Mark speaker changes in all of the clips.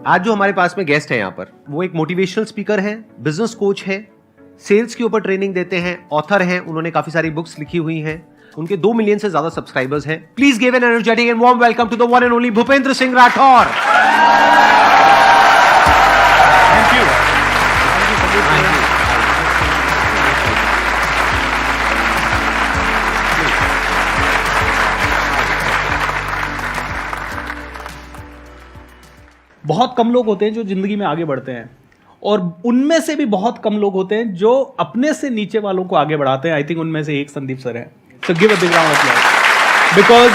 Speaker 1: आज जो हमारे पास में गेस्ट है यहाँ पर, वो एक मोटिवेशनल स्पीकर है, बिजनेस कोच है, सेल्स के ऊपर ट्रेनिंग देते हैं, ऑथर हैं, उन्होंने काफी सारी बुक्स लिखी हुई हैं, उनके 2 मिलियन से ज्यादा सब्सक्राइबर्स हैं। Please give an energetic and warm welcome to the one and only Bhupendra Singh Rathore. Thank you.
Speaker 2: बहुत कम लोग होते हैं जो जिंदगी में आगे बढ़ते हैं, और उनमें से भी बहुत कम लोग होते हैं जो अपने से नीचे वालों को आगे बढ़ाते हैं। आई थिंक उनमें से एक संदीप सर है। So give a big round of applause, because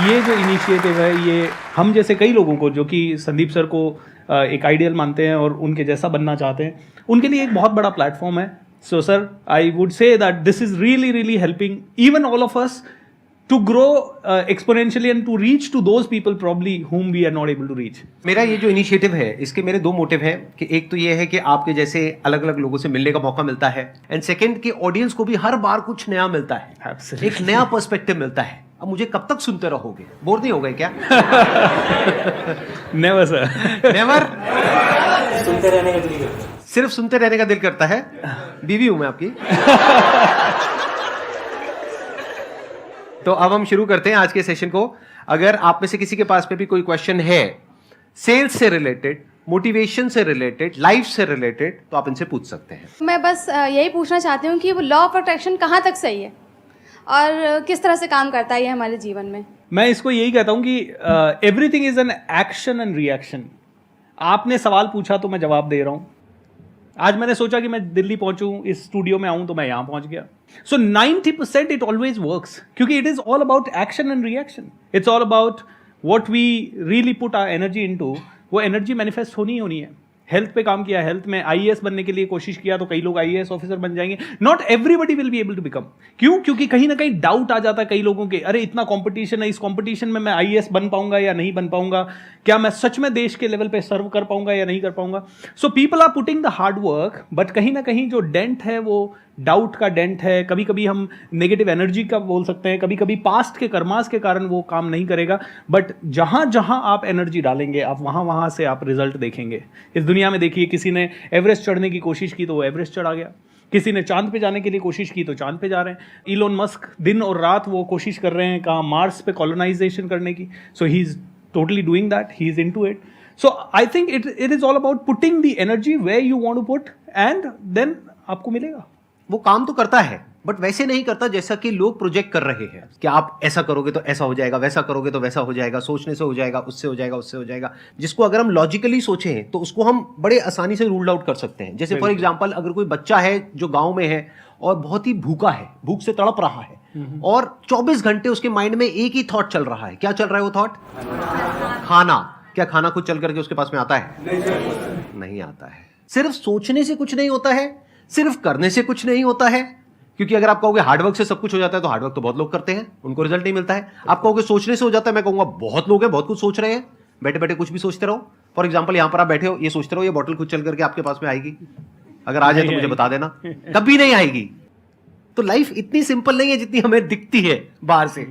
Speaker 2: ये जो इनिशिएटिव है, ये हम जैसे कई लोगों को जो कि संदीप सर को एक आइडियल मानते हैं और उनके जैसा बनना चाहते हैं, उनके लिए एक बहुत बड़ा प्लेटफॉर्म है। So sir, I would say that this is really really helping even all of us to grow exponentially and to reach to those people probably whom we are not able to reach.
Speaker 1: मेरा ये जो initiative है, इसके मेरे 2 motive हैं कि एक तो ये है कि आपके जैसे अलग अलग लोगों से मिलने का मौका मिलता है, एंड सेकंड कि ऑडियंस को भी हर बार कुछ नया मिलता है।
Speaker 2: Absolutely.
Speaker 1: एक नया पर्सपेक्टिव मिलता है। अब मुझे कब तक सुनते रहोगे? बोर नहीं हो गए क्या?
Speaker 2: Never sir.
Speaker 1: नेवर।
Speaker 3: सुनते रहने का दिल करता है।
Speaker 1: सिर्फ सुनते रहने का दिल करता है। बीवी हूं मैं आपकी। तो अब हम शुरू करते हैं आज के सेशन को। अगर आप में से किसी के पास में भी कोई क्वेश्चन है सेल्स से रिलेटेड, मोटिवेशन से रिलेटेड, लाइफ से रिलेटेड, तो आप इनसे पूछ सकते हैं।
Speaker 4: मैं बस यही पूछना चाहती हूँ कि वो लॉ ऑफ अट्रैक्शन कहाँ तक सही है और किस तरह से काम करता है ये हमारे जीवन में।
Speaker 2: मैं इसको यही कहता हूँ कि everything is an action and reaction. आपने सवाल पूछा तो मैं जवाब दे रहा हूँ। आज मैंने सोचा कि मैं दिल्ली पहुंचूं, इस स्टूडियो में आऊं, तो मैं यहां पहुंच गया। सो 90% इट ऑलवेज वर्क्स, क्योंकि it is all about action and reaction. It's all about what we really put our energy into. वो एनर्जी मैनिफेस्ट होनी है। हेल्थ पे काम किया, हेल्थ में आईएएस बनने के लिए कोशिश किया तो कई लोग आईएएस ऑफिसर बन जाएंगे। Not everybody will be able to become. क्यों? क्योंकि कहीं ना कहीं डाउट आ जाता है कई लोगों के, अरे इतना कंपटीशन है, इस कंपटीशन में मैं आईएएस बन पाऊंगा या नहीं बन पाऊंगा, क्या मैं सच में देश के लेवल पे सर्व कर पाऊंगा या नहीं कर पाऊंगा। So people are putting the hard work, but कहीं ना कहीं जो डेंट है वो डाउट का डेंट है। कभी कभी हम नेगेटिव एनर्जी का बोल सकते हैं, कभी कभी पास्ट के कर्मास के कारण वो काम नहीं करेगा। बट जहां जहां आप एनर्जी डालेंगे, आप वहां से आप रिजल्ट देखेंगे। इस दुनिया में देखिए, किसी ने एवरेस्ट चढ़ने की कोशिश की तो वो एवरेस्ट चढ़ा गया, किसी ने चांद पे जाने के लिए कोशिश की तो चांद पे जा रहे हैं। इलोन मस्क दिन और रात वो कोशिश कर रहे हैं कहाँ, मार्स पे कॉलोनाइजेशन करने की। So he is totally doing that, he is into it. So I think it is all about putting the energy where you want to put, and then आपको मिलेगा।
Speaker 1: वो काम तो करता है, बट वैसे नहीं करता जैसा कि लोग प्रोजेक्ट कर रहे हैं कि आप ऐसा करोगे तो ऐसा हो जाएगा, वैसा करोगे तो वैसा हो जाएगा, सोचने से हो जाएगा, उससे हो जाएगा, उससे हो जाएगा। जिसको अगर हम लॉजिकली सोचें तो उसको हम बड़े आसानी से रूल आउट कर सकते हैं। जैसे फॉर एग्जांपल, अगर कोई बच्चा है जो गांव में है और बहुत ही भूखा है, भूख से तड़प रहा है, और 24 घंटे उसके माइंड में एक ही थॉट चल रहा है। क्या चल रहा है वो थॉट? खाना। क्या खाना खुद चल करके उसके पास में आता है? नहीं आता है। सिर्फ सोचने से कुछ नहीं होता है, सिर्फ करने से कुछ नहीं होता है। क्योंकि अगर आप कहोगे हार्डवर्क से सब कुछ हो जाता है, तो हार्डवर्क तो बहुत लोग करते हैं, उनको रिजल्ट नहीं मिलता है। आप कहोगे सोचने से हो जाता है, मैं कहूंगा बहुत लोग हैं, बहुत कुछ सोच रहे हैं, बैठे बैठे कुछ भी सोचते रहो। फॉर एग्जाम्पल, यहां पर आप बैठे हो, ये सोचते रहो ये बॉटल खुद चल करके आपके पास में आएगी। अगर आ जाए तो मुझे बता देना, कभी नहीं आएगी। तो लाइफ इतनी सिंपल नहीं है जितनी हमें दिखती है बाहर से,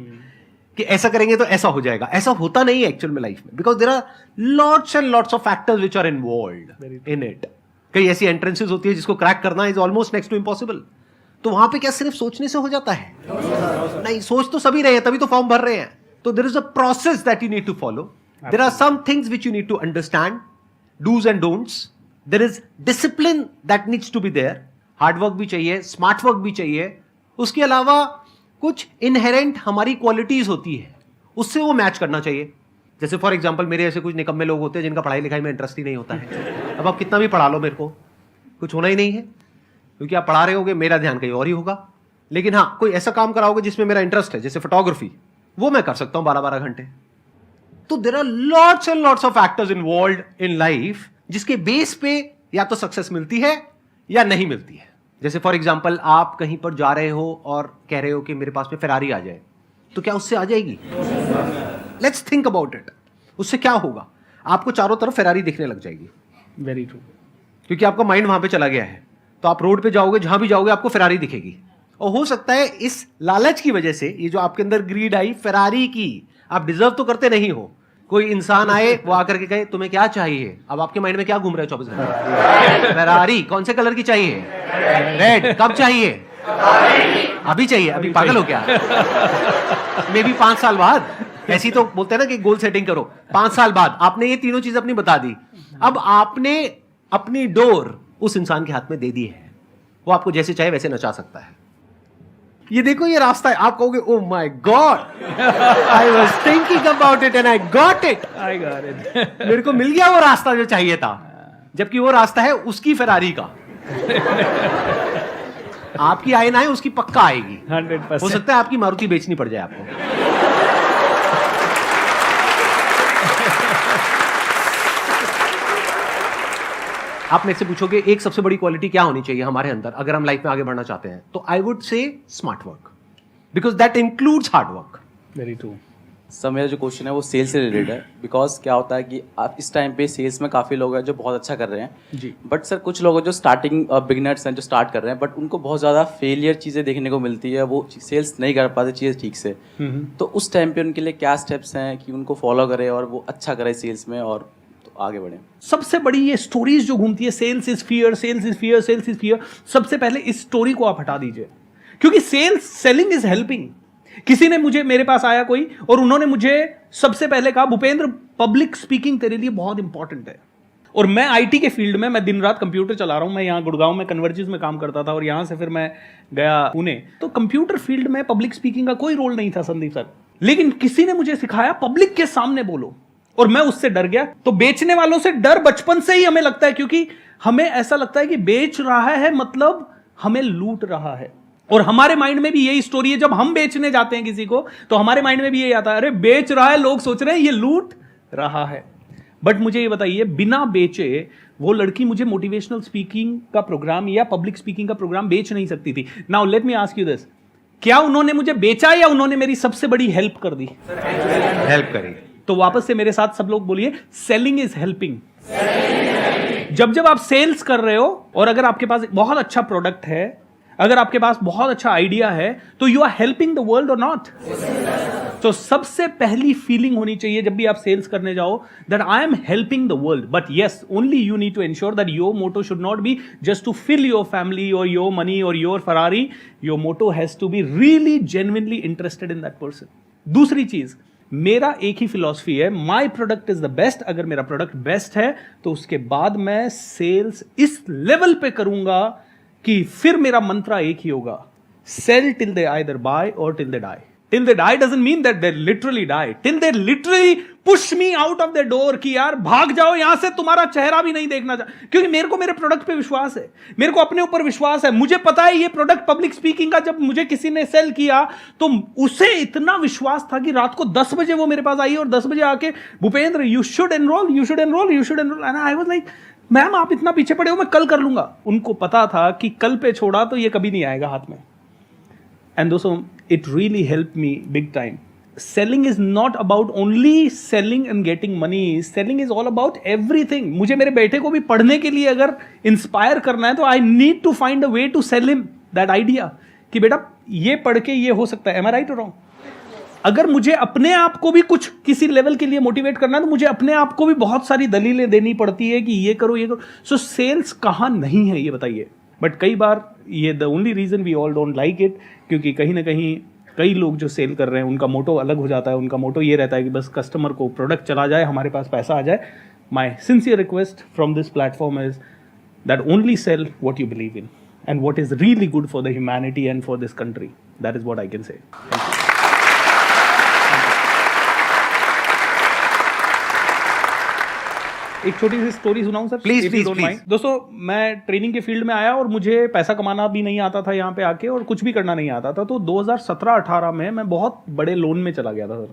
Speaker 1: कि ऐसा करेंगे तो ऐसा हो जाएगा। ऐसा होता नहीं है एक्चुअल में लाइफ में, because there are lots and lots of factors which are involved in it. कई ऐसी एंट्रेंसेस होती है जिसको क्रैक करना is almost next to impossible. तो वहां पे क्या सिर्फ सोचने से हो जाता है? नहीं, सोच तो सभी रहे हैं, तभी तो फॉर्म भर रहे हैं। तो there is a process that you need to follow. There are some things which you need to understand, do's and don'ts. There is discipline that needs to be there. Hard work भी चाहिए, smart work भी चाहिए। उसके अलावा कुछ inherent हमारी qualities होती है, उससे वो मैच करना चाहिए। जैसे फॉर एग्जांपल, मेरे ऐसे कुछ निकम्मे लोग होते हैं जिनका पढ़ाई लिखाई में इंटरेस्ट ही नहीं होता है। अब आप कितना भी पढ़ा लो, मेरे को कुछ होना ही नहीं है, क्योंकि आप पढ़ा रहे होगे, मेरा ध्यान कहीं और ही होगा। लेकिन हाँ, कोई ऐसा काम कराओगे जिसमें मेरा इंटरेस्ट है, जैसे फोटोग्राफी, वो मैं कर सकता हूं 12-12 घंटे। तो there are lots and lots of factors involved in life, जिसके बेस पे या तो सक्सेस मिलती है या नहीं मिलती है। जैसे फॉर एग्जाम्पल, आप कहीं पर जा रहे हो और कह रहे हो कि मेरे पास में फेरारी आ जाए, तो क्या उससे आ जाएगी? Let's think about it. उससे क्या होगा? आपको चारों तरफ फेरारी दिखने लग जाएगी।
Speaker 2: Very true.
Speaker 1: क्योंकि आपका माइंड वहां पे चला गया है। तो आप रोड पे जाओगे, जहां भी जाओगे आपको फेरारी दिखेगी। और हो सकता है इस लालच की वजह से, ये जो आपके अंदर ग्रीड आई फेरारी की, आप डिजर्व तो करते नहीं हो, कोई इंसान आए, वो आकर के कहे तुम्हें क्या चाहिए, अब आपके माइंड में क्या घूम रहा है 24 घंटे? फेरारी। कौन से कलर की चाहिए? रेड। कब चाहिए? अभी चाहिए। अभी पागल हो क्या? मे बी 5 साल बाद। ऐसी तो बोलते हैं ना कि गोल सेटिंग करो। 5 साल बाद आपने ये तीनों चीज अपनी बता दी, अब आपने अपनी डोर उस इंसान के हाथ में दे दी है, वो आपको जैसे चाहे वैसे नचा सकता है। ये देखो, ये रास्ता है। आप कहोगे oh my God, I was thinking about it and I got it. मेरे को मिल गया वो रास्ता जो चाहिए था, जबकि वो रास्ता है उसकी फेरारी का। आपकी आए ना आए, उसकी पक्का आएगी।
Speaker 2: 100%।
Speaker 1: हो सकता है आपकी मारुति बेचनी पड़ जाए आपको। आप मेरे से पूछोगे एक सबसे बड़ी क्वालिटी क्या होनी चाहिए हमारे अंदर अगर हम लाइफ में आगे बढ़ना चाहते हैं, तो I would say smart work, because that includes hard work.
Speaker 2: Very true.
Speaker 3: Sir मेरा जो क्वेश्चन है वो सेल्स से रिलेटेड है, बिकॉज क्या होता है कि आप इस टाइम पे सेल्स में काफ़ी लोग हैं जो बहुत अच्छा कर रहे हैं
Speaker 2: जी।
Speaker 3: बट सर कुछ लोग हैं जो स्टार्टिंग बिगिनर्स हैं जो स्टार्ट कर रहे हैं, बट उनको बहुत ज़्यादा फेलियर चीज़ें देखने को मिलती है, वो सेल्स नहीं कर पाते चीज़ें ठीक से। तो उस टाइम पे उनके लिए क्या स्टेप्स हैं कि उनको फॉलो करें और वो अच्छा करें सेल्स में और तो आगे बढ़े?
Speaker 2: सबसे बड़ी ये स्टोरीज जो घूमती है, sales is fear, sales is fear, sales is fear, सबसे पहले इस स्टोरी को आप हटा दीजिए, क्योंकि सेलिंग इज हेल्पिंग। किसी ने मुझे, मेरे पास आया कोई और उन्होंने मुझे सबसे पहले कहा भूपेंद्र पब्लिक स्पीकिंग तेरे लिए बहुत इंपॉर्टेंट है। और मैं आईटी के फील्ड में, मैं दिन रात कंप्यूटर चला रहा हूं, मैं यहाँ गुड़गांव में कन्वर्जिस में काम करता था और यहाँ से फिर मैं गया पुणे, तो कंप्यूटर फील्ड में पब्लिक स्पीकिंग का कोई रोल नहीं था संदीप सर, लेकिन किसी ने मुझे सिखाया पब्लिक के सामने बोलो, और मैं उससे डर गया। तो बेचने वालों से डर बचपन से ही हमें लगता है, क्योंकि हमें ऐसा लगता है कि बेच रहा है मतलब हमें लूट रहा है, और हमारे माइंड में भी यही स्टोरी है। जब हम बेचने जाते हैं किसी को तो हमारे माइंड में भी यही आता है, अरे बेच रहा है, लोग सोच रहे हैं ये लूट रहा है। बट मुझे ये बताइए, बिना बेचे वो लड़की मुझे मोटिवेशनल स्पीकिंग का प्रोग्राम या पब्लिक स्पीकिंग का प्रोग्राम बेच नहीं सकती थी। Now let me ask you this, क्या उन्होंने मुझे बेचा या उन्होंने मेरी सबसे बड़ी हेल्प कर दी?
Speaker 1: हेल्प करें।
Speaker 2: तो वापस से मेरे साथ सब लोग बोलिए, सेलिंग इज हेल्पिंग। जब जब आप सेल्स कर रहे हो और अगर आपके पास बहुत अच्छा प्रोडक्ट है, अगर आपके पास बहुत अच्छा आइडिया है, तो you are helping the world और नॉट? तो सबसे पहली फीलिंग होनी चाहिए जब भी आप सेल्स करने जाओ, that I am helping the world. But yes, only you need to ensure that your motto should not be just to fill your family और योर मनी और your Ferrari. Your motto has to be really genuinely interested in that person. दूसरी चीज, मेरा एक ही philosophy है, my product is the best. अगर मेरा प्रोडक्ट बेस्ट है तो उसके बाद मैं सेल्स इस लेवल पे करूंगा कि फिर मेरा मंत्रा एक ही होगा, sell till they either buy और till they die. Till they die doesn't mean that they literally die, till they literally push me out of the door कि यार भाग जाओ यहां से, तुम्हारा चेहरा भी नहीं देखना चाहिए। क्योंकि मेरे को मेरे प्रोडक्ट पे विश्वास है, मेरे को अपने ऊपर विश्वास है, मुझे पता है ये प्रोडक्ट पब्लिक स्पीकिंग का जब मुझे किसी ने सेल किया तो उसे इतना विश्वास था कि रात को 10 बजे वो मेरे पास आई और 10 बजे आके, Bhupendra you should enrol, you should enrol, you should enrol. And I was like, ma'am आप इतना पीछे पड़े हो, मैं कल कर लूंगा। उनको पता था कि कल पे छोड़ा तो ये कभी नहीं आएगा हाथ में। एंड दोस्तों, it really help me big time. Selling is not about only selling and getting money, selling is all about everything. मुझे मेरे बेटे को भी पढ़ने के लिए अगर इंस्पायर करना है तो I need to find a way to sell him that idea कि बेटा ये पढ़ के ये हो सकता है। एम आई राइट और रॉन्ग? अगर मुझे अपने आप को भी कुछ किसी लेवल के लिए मोटिवेट करना है तो मुझे अपने आप को भी बहुत सारी दलीलें देनी पड़ती है कि ये करो ये करो। सो सेल्स कहाँ नहीं है ये बताइए। बट कई बार ये the only reason we all don't like it, क्योंकि कहीं ना कहीं कई लोग जो सेल कर रहे हैं उनका मोटो अलग हो जाता है। उनका मोटो ये रहता है कि बस कस्टमर को प्रोडक्ट चला जाए, हमारे पास पैसा आ जाए। My sincere request from this platform is that only sell what you believe in and what is really good for the humanity and for this country. That is what I can say. Thank you. एक छोटी सी story सुनाऊं sir?
Speaker 1: Please,
Speaker 2: If you
Speaker 1: please,
Speaker 2: don't
Speaker 1: please.
Speaker 2: mind. दोस्तों, मैं training के field में आया और मुझे पैसा कमाना भी नहीं आता था यहाँ पे आके, और कुछ भी करना नहीं आता था। तो 2017-18 में मैं बहुत बड़े लोन में चला गया था सर।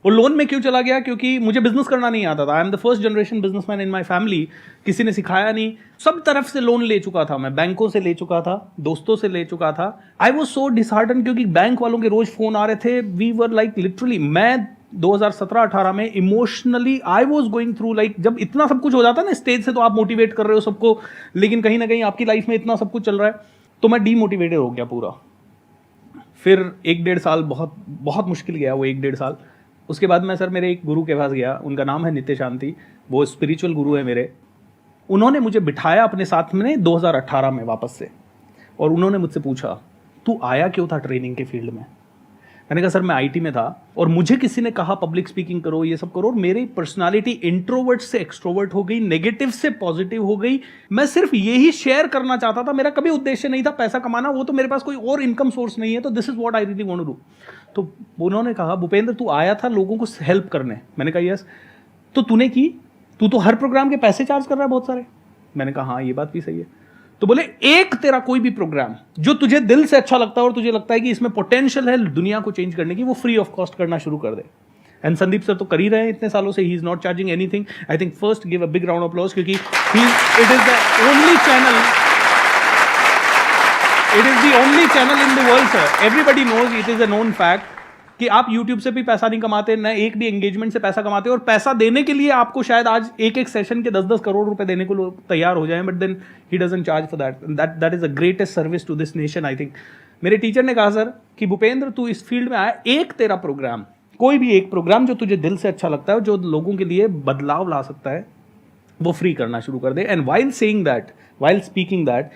Speaker 2: और लोन में क्यों चला गया? क्योंकि मुझे बिजनेस करना नहीं आता था। I am the first generation businessman in my family. किसी ने सिखाया नहीं, सब तरफ से लोन ले चुका था मैं, बैंकों से ले चुका था, दोस्तों से ले चुका था। आई वाज सो डिसहार्टन क्योंकि बैंक वालों के रोज फोन आ रहे थे। वी वर लाइक लिटरली, मैं 2017-18 में emotionally I was going through, like जब इतना सब कुछ हो जाता है ना स्टेज से, तो आप मोटिवेट कर रहे हो सबको, लेकिन कहीं ना कहीं आपकी लाइफ में इतना सब कुछ चल रहा है, तो मैं डीमोटिवेटेड हो गया पूरा। फिर 1-1.5 साल बहुत बहुत मुश्किल गया वो 1-1.5 साल। उसके बाद मैं सर मेरे एक गुरु के पास गया, उनका नाम है नित्य शांति, वो स्पिरिचुअल गुरु है मेरे। उन्होंने मुझे बिठाया अपने साथ में 2018 में वापस से, और उन्होंने मुझसे पूछा तू आया क्यों था ट्रेनिंग के फील्ड में। मैंने कहा सर मैं आईटी में था और मुझे किसी ने कहा पब्लिक स्पीकिंग करो, ये सब करो, और मेरी पर्सनालिटी इंट्रोवर्ट से एक्सट्रोवर्ट हो गई, नेगेटिव से पॉजिटिव हो गई। मैं सिर्फ यही शेयर करना चाहता था, मेरा कभी उद्देश्य नहीं था पैसा कमाना, वो तो मेरे पास कोई और इनकम सोर्स नहीं है, तो this is what I really want to do. तो उन्होंने कहा भूपेंद्र तू आया था लोगों को हेल्प करने। मैंने कहा यस। तो तूने की, तू तो हर प्रोग्राम के पैसे चार्ज कर रहा है बहुत सारे। मैंने कहा हाँ ये बात भी सही है। तो बोले एक तेरा कोई भी प्रोग्राम जो तुझे दिल से अच्छा लगता है और तुझे लगता है कि इसमें पोटेंशियल है दुनिया को चेंज करने की, वो फ्री ऑफ कॉस्ट करना शुरू कर दे। एंड संदीप सर तो कर ही रहे हैं इतने सालों से, he is not charging anything. I think first give a big round of applause, क्योंकि it is the only channel, it is the only channel in the world sir, everybody knows, it is a known fact कि आप YouTube से भी पैसा नहीं कमाते, न एक भी एंगेजमेंट से पैसा कमाते, और पैसा देने के लिए आपको शायद आज एक एक सेशन के 10-10 करोड़ रुपए देने को लोग तैयार हो जाएं, but then he doesn't charge for that is the greatest service to this nation I think. मेरे टीचर ने कहा सर कि भूपेंद्र तू इस फील्ड में आया, एक तेरा प्रोग्राम, कोई भी एक प्रोग्राम जो तुझे दिल से अच्छा लगता है, जो लोगों के लिए बदलाव ला सकता है, वो फ्री करना शुरू कर दे। And while saying that, while speaking that,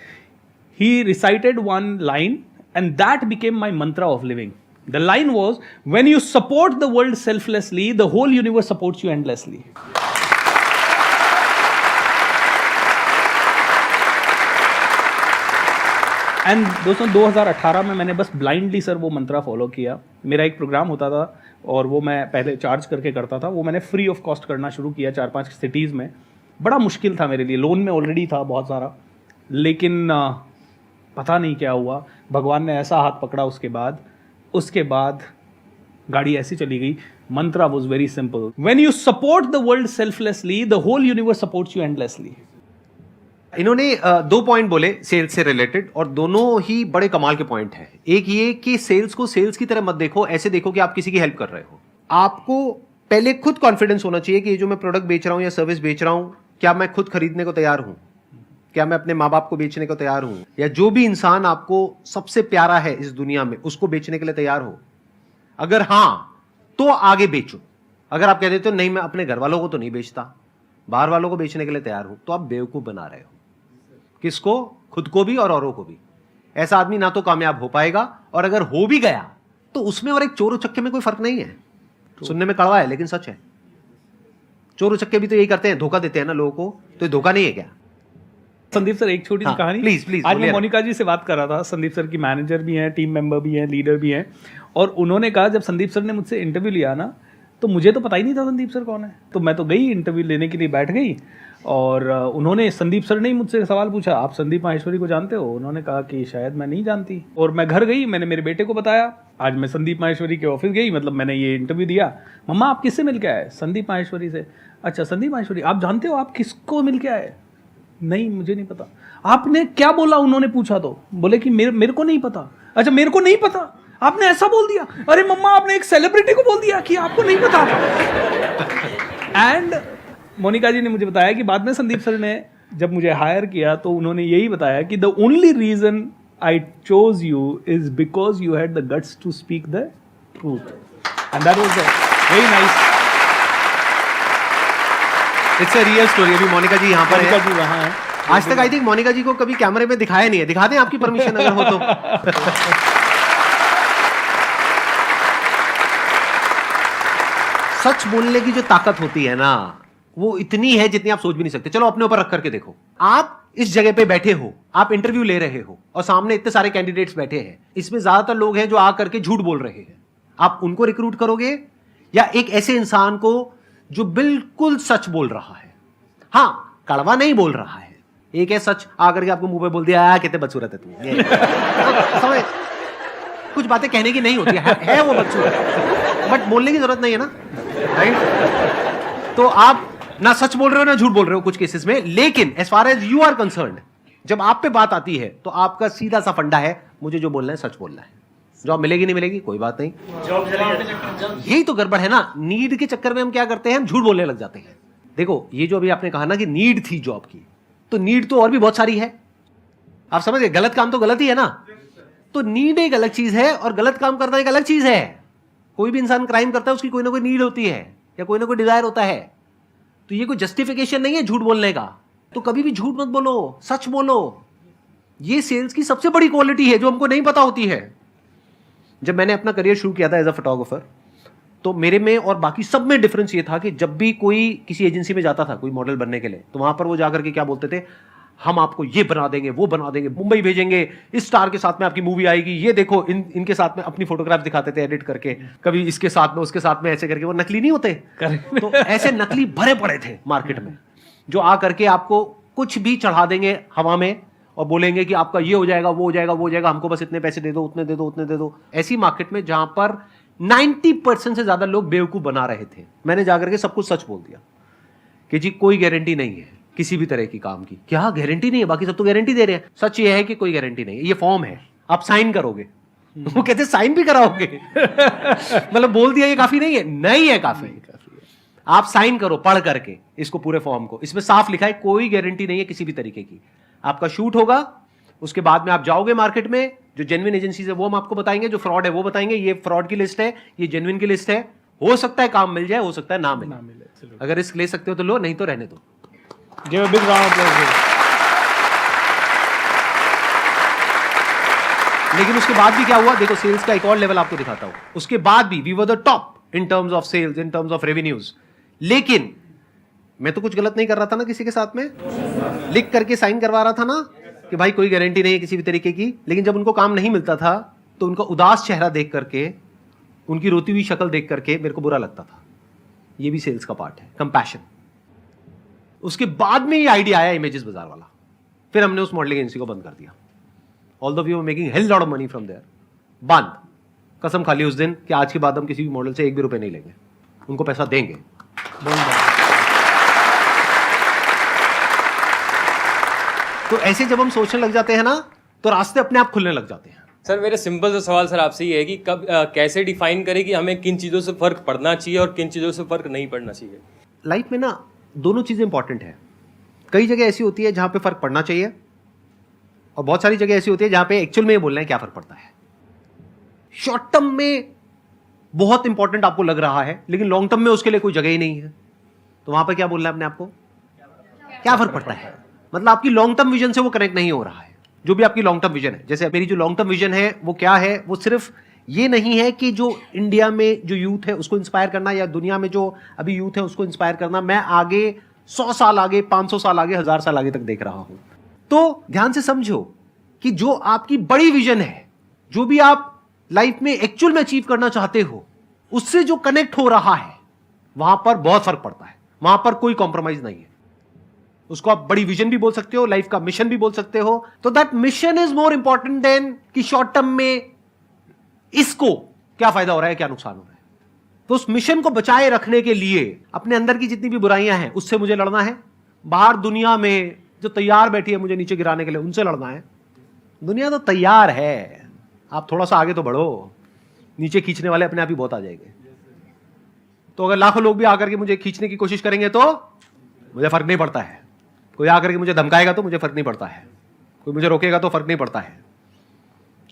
Speaker 2: he recited one line and that became my mantra of living. The line was, when you support the world selflessly, the whole universe supports you endlessly. And दोस्तों 2018 में मैंने बस blindly sir वो मंत्रा follow किया। मेरा एक programme होता था और वो मैं पहले चार्ज करके करता था, वो मैंने फ्री ऑफ कॉस्ट करना शुरू किया 4-5 सिटीज़ में। बड़ा मुश्किल था मेरे लिए, लोन में ऑलरेडी था बहुत सारा, लेकिन पता नहीं क्या हुआ, भगवान ने ऐसा हाथ पकड़ा उसके बाद गाड़ी ऐसी चली गई। Mantra was very simple, when you support the world selflessly, the whole universe supports you endlessly.
Speaker 1: इन्होंने 2 पॉइंट बोले सेल्स से रिलेटेड, और दोनों ही बड़े कमाल के पॉइंट हैं। एक ये कि सेल्स को सेल्स की तरह मत देखो, ऐसे देखो कि आप किसी की हेल्प कर रहे हो। आपको पहले खुद कॉन्फिडेंस होना चाहिए कि ये जो मैं प्रोडक्ट बेच रहा हूं या सर्विस बेच रहा हूं, क्या मैं खुद खरीदने को तैयार हूं, क्या मैं अपने माँ बाप को बेचने को तैयार हूं, या जो भी इंसान आपको सबसे प्यारा है इस दुनिया में उसको बेचने के लिए तैयार हो। अगर हां तो आगे बेचो। अगर आप कह देते हो नहीं मैं अपने घर वालों को तो नहीं बेचता, बाहर वालों को बेचने के लिए तैयार हूं, तो आप बेवकूफ बना रहे हो। किसको? खुद को भी और औरों को भी। ऐसा आदमी ना तो कामयाब हो पाएगा, और अगर हो भी गया तो उसमें और एक चोर उचक्के में कोई फर्क नहीं है। सुनने में कड़वा है लेकिन सच है। चोर उचक्के भी तो यही करते हैं, धोखा देते हैं ना लोगों को, तो ये धोखा नहीं है क्या?
Speaker 2: संदीप सर एक छोटी सी कहानी,
Speaker 1: प्लीज।
Speaker 2: आज मैं मोनिका जी से बात कर रहा था, संदीप सर की मैनेजर भी हैं, टीम मेंबर भी हैं, लीडर भी हैं, और उन्होंने कहा जब संदीप सर ने मुझसे इंटरव्यू लिया ना, तो मुझे तो पता ही नहीं था संदीप सर कौन है। तो मैं तो गई इंटरव्यू लेने के लिए, बैठ गई, और उन्होंने, संदीप सर ने ही मुझसे सवाल पूछा, आप संदीप माहेश्वरी को जानते हो? उन्होंने कहा कि शायद मैं नहीं जानती। और मैं घर गई, मैंने मेरे बेटे को बताया, आज मैं संदीप माहेश्वरी के ऑफिस गई, मतलब मैंने ये इंटरव्यू दिया। मम्मा आप किससे मिल के आए? संदीप माहेश्वरी से। अच्छा संदीप माहेश्वरी, आप जानते हो आप किसको मिल के आए? नहीं मुझे नहीं पता। आपने क्या बोला? उन्होंने पूछा तो बोले कि मेरे को नहीं पता। अच्छा मेरे को नहीं पता, आपने ऐसा बोल दिया? अरे मम्मा आपने एक सेलिब्रिटी को बोल दिया कि आपको नहीं पता। एंड मोनिका जी ने मुझे बताया कि बाद में संदीप सर ने जब मुझे हायर किया तो उन्होंने यही बताया कि the only reason I chose you is because you had the guts to speak the truth, and that was very nice.
Speaker 1: It's a real story. अभी मोनिका जी यहाँ पर
Speaker 2: मोनिका
Speaker 1: है,
Speaker 2: जी वहाँ है।
Speaker 1: आज तक आई थिंक मोनिका जी को कभी कैमरे में दिखाया नहीं है। दिखा दें आपकी परमिशन अगर हो तो। सच बोलने की जो ताकत होती है ना, वो इतनी है जितनी आप सोच भी नहीं सकते। चलो अपने ऊपर रख करके देखो, आप इस जगह पे बैठे हो, आप इंटरव्यू ले रहे हो, और सामने इतने सारे कैंडिडेट्स बैठे हैं, इसमें ज्यादातर लोग हैं जो आ करके झूठ बोल रहे हैं। आप उनको रिक्रूट करोगे या एक ऐसे इंसान को जो बिल्कुल सच बोल रहा है? हाँ, कड़वा नहीं बोल रहा है, एक है सच आकर के आपको मुंह पे बोल दिया कितने बदसूरत है तुम, समझ कुछ बातें कहने की नहीं होती है वो बदसूरत, बट बोलने की जरूरत नहीं है ना, राइट? तो आप ना सच बोल रहे हो ना झूठ बोल रहे हो कुछ केसेस में, लेकिन as far as you are concerned, जब आप पे बात आती है तो आपका सीधा सा फंडा है, मुझे जो बोलना है सच बोलना है। जॉब मिलेगी नहीं मिलेगी कोई बात नहीं, यही तो गड़बड़ है ना। नीड के चक्कर में हम क्या करते हैं, हम झूठ बोलने लग जाते हैं। देखो ये जो अभी आपने कहा ना कि नीड थी जॉब की, तो नीड तो और भी बहुत सारी है। आप समझ गए, गलत काम तो गलत ही है ना। तो नीड एक अलग चीज है और गलत काम करना एक अलग चीज है। कोई भी इंसान क्राइम करता है उसकी कोई ना कोई नीड होती है या कोई ना कोई डिजायर होता है। तो ये कोई जस्टिफिकेशन नहीं है झूठ बोलने का। तो कभी भी झूठ मत बोलो, सच बोलो। ये सेल्स की सबसे बड़ी क्वालिटी है जो हमको नहीं पता होती है। जब मैंने अपना करियर शुरू किया था एज अ फोटोग्राफर, तो मेरे में और बाकी सब में डिफरेंस ये था कि जब भी कोई किसी एजेंसी में जाता था कोई मॉडल बनने के लिए, तो वहां पर वो जाकर के क्या बोलते थे, हम आपको ये बना देंगे, वो बना देंगे, मुंबई भेजेंगे, इस स्टार के साथ में आपकी मूवी आएगी, ये देखो इनके साथ में अपनी फोटोग्राफ दिखाते थे एडिट करके, कभी इसके साथ में उसके साथ में ऐसे करके। वो नकली नहीं होते, तो ऐसे नकली भरे पड़े थे मार्केट में, जो आ करके आपको कुछ भी चढ़ा देंगे हवा में और बोलेंगे कि आपका ये हो जाएगा, वो हो जाएगा, वो हो जाएगा, हमको बस इतने पैसे दे दो, उतने दे दो, उतने दे दो। ऐसी मार्केट में जहां पर 90% से ज्यादा लोग बेवकूफ बना रहे थे, मैंने जाकर के सब कुछ सच बोल दिया कि जी कोई गारंटी नहीं है किसी भी तरह की काम की। क्या गारंटी नहीं है? बाकी सब तो गारंटी दे रहे हैं। सच ये है कि कोई गारंटी नहीं है, ये फॉर्म है, आप साइन करोगे। वो कहते साइन भी कराओगे? मतलब बोल दिया ये काफी नहीं है? नहीं है, काफी है। आप साइन करो पढ़ करके इसको, पूरे फॉर्म को। इसमें साफ लिखा है कोई गारंटी नहीं है किसी भी तरीके की। आपका शूट होगा, उसके बाद में आप जाओगे मार्केट में, जो जेन्युइन एजेंसीज है वो हम आपको बताएंगे, जो फ्रॉड है वो बताएंगे। ये फ्रॉड की लिस्ट है, ये जेन्युइन की लिस्ट है। हो सकता है काम मिल जाए, हो सकता है ना मिले। अगर रिस्क ले सकते हो तो लो, नहीं तो रहने दो।
Speaker 2: Give a big round of applause.
Speaker 1: लेकिन उसके बाद भी क्या हुआ, देखो सेल्स का एक और लेवल आपको दिखाता हूं। उसके बाद भी we were the top in terms of sales, in terms of revenues. लेकिन मैं तो कुछ गलत नहीं कर रहा था ना किसी के साथ में, लिख करके साइन करवा रहा था ना कि भाई कोई गारंटी नहीं है किसी भी तरीके की। लेकिन जब उनको काम नहीं मिलता था तो उनका उदास चेहरा देख करके, उनकी रोती हुई शक्ल देख करके मेरे को बुरा लगता था। ये भी सेल्स का पार्ट है, कंपैशन। उसके बाद में ये आइडिया आया इमेजेस बाजार वाला, फिर हमने उस मॉडलिंग एजेंसी को बंद कर दिया। Although we were making hell lot of money from there, बंद। कसम खा ली उस दिन कि आज के बाद हम किसी भी मॉडल से एक भी रुपए नहीं लेंगे, उनको पैसा देंगे। तो ऐसे जब हम सोचने लग जाते हैं ना, तो रास्ते अपने आप खुलने लग जाते हैं।
Speaker 5: सर मेरा सिंपल सा सवाल सर आपसे ये है कि कब कैसे डिफाइन करें कि हमें किन चीज़ों से फ़र्क पड़ना चाहिए और किन चीज़ों से फ़र्क नहीं पड़ना चाहिए?
Speaker 1: लाइफ में ना दोनों चीज़ें इंपॉर्टेंट है। कई जगह ऐसी होती है जहां पे फ़र्क पड़ना चाहिए, और बहुत सारी जगह ऐसी होती है जहां पे एक्चुअल में ये बोलना है क्या फ़र्क पड़ता है। शॉर्ट टर्म में बहुत इंपॉर्टेंट आपको लग रहा है, लेकिन लॉन्ग टर्म में उसके लिए कोई जगह ही नहीं है, तो वहां पर क्या बोलना है अपने आपको, क्या फ़र्क पड़ता है। मतलब आपकी लॉन्ग टर्म विजन से वो कनेक्ट नहीं हो रहा है, जो भी आपकी लॉन्ग टर्म विजन है। जैसे मेरी जो लॉन्ग टर्म विजन है वो क्या है, वो सिर्फ ये नहीं है कि जो इंडिया में जो यूथ है उसको इंस्पायर करना, या दुनिया में जो अभी यूथ है उसको इंस्पायर करना। मैं आगे 100 साल आगे, 500 साल आगे, 1000 साल आगे तक देख रहा हूं। तो ध्यान से समझो कि जो आपकी बड़ी विजन है, जो भी आप लाइफ में एक्चुअल में अचीव करना चाहते हो, उससे जो कनेक्ट हो रहा है वहां पर बहुत फर्क पड़ता है। वहां पर कोई कॉम्प्रोमाइज नहीं है। उसको आप बड़ी विजन भी बोल सकते हो, लाइफ का मिशन भी बोल सकते हो। तो that mission is more important than कि शॉर्ट टर्म में इसको क्या फायदा हो रहा है, क्या नुकसान हो रहा है। तो उस मिशन को बचाए रखने के लिए अपने अंदर की जितनी भी बुराइयां हैं उससे मुझे लड़ना है। बाहर दुनिया में जो तैयार बैठी है मुझे नीचे गिराने के लिए, उनसे लड़ना है। दुनिया तो तैयार है, आप थोड़ा सा आगे तो बढ़ो, नीचे खींचने वाले अपने आप ही बहुत आ जाएंगे। तो अगर लाखों लोग भी आकर के मुझे खींचने की कोशिश करेंगे तो मुझे फर्क नहीं पड़ता है। कोई आकर के मुझे धमकाएगा तो मुझे फर्क नहीं पड़ता है। कोई मुझे रोकेगा तो फर्क नहीं पड़ता है।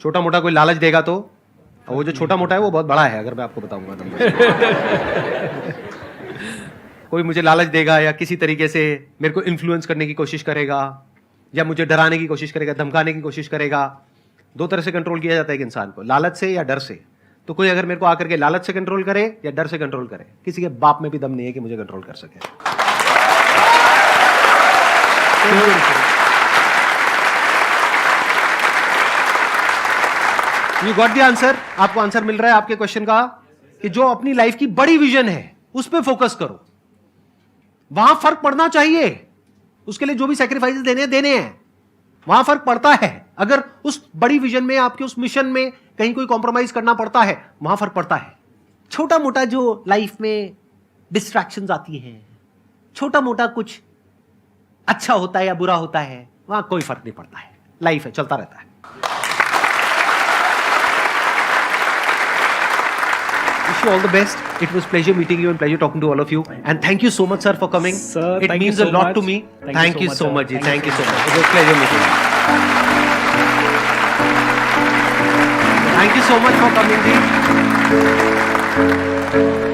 Speaker 1: छोटा मोटा कोई लालच देगा तो, और वो जो छोटा मोटा है वो बहुत बड़ा है, अगर मैं आपको बताऊंगा तो। कोई मुझे लालच देगा या किसी तरीके से मेरे को इन्फ्लुएंस करने की कोशिश करेगा, या मुझे डराने की कोशिश करेगा, धमकाने की कोशिश करेगा। दो तरह से कंट्रोल किया जाता है एक इंसान को, लालच से या डर से। तो कोई अगर मेरे को आकर के लालच से कंट्रोल करे या डर से कंट्रोल करे, किसी के बाप में भी दम नहीं है कि मुझे कंट्रोल कर सके। You got the answer. आपको आंसर मिल रहा है आपके क्वेश्चन का कि जो अपनी लाइफ की बड़ी विजन है उस पर फोकस करो, वहां फर्क पड़ना चाहिए। उसके लिए जो भी सैक्रिफाइसेस देने हैं वहां फर्क पड़ता है। अगर उस बड़ी विजन में, आपके उस मिशन में कहीं कोई कॉम्प्रोमाइज करना पड़ता है, वहां फर्क पड़ता है। छोटा मोटा जो लाइफ में डिस्ट्रैक्शंस आती हैं, छोटा मोटा कुछ अच्छा होता है या बुरा होता है, वहां कोई फर्क नहीं पड़ता है। लाइफ है, चलता रहता है। Wish you all the best. It was pleasure meeting you and pleasure talking to all of you. And thank you so much, sir, for coming.
Speaker 2: Sir,
Speaker 1: it
Speaker 2: thank you
Speaker 1: means
Speaker 2: so
Speaker 1: a lot
Speaker 2: much.
Speaker 1: to me. Thank you so much.
Speaker 2: Sir.
Speaker 1: Thank you so much. It was pleasure meeting you. Thank you so much for coming, ji. है।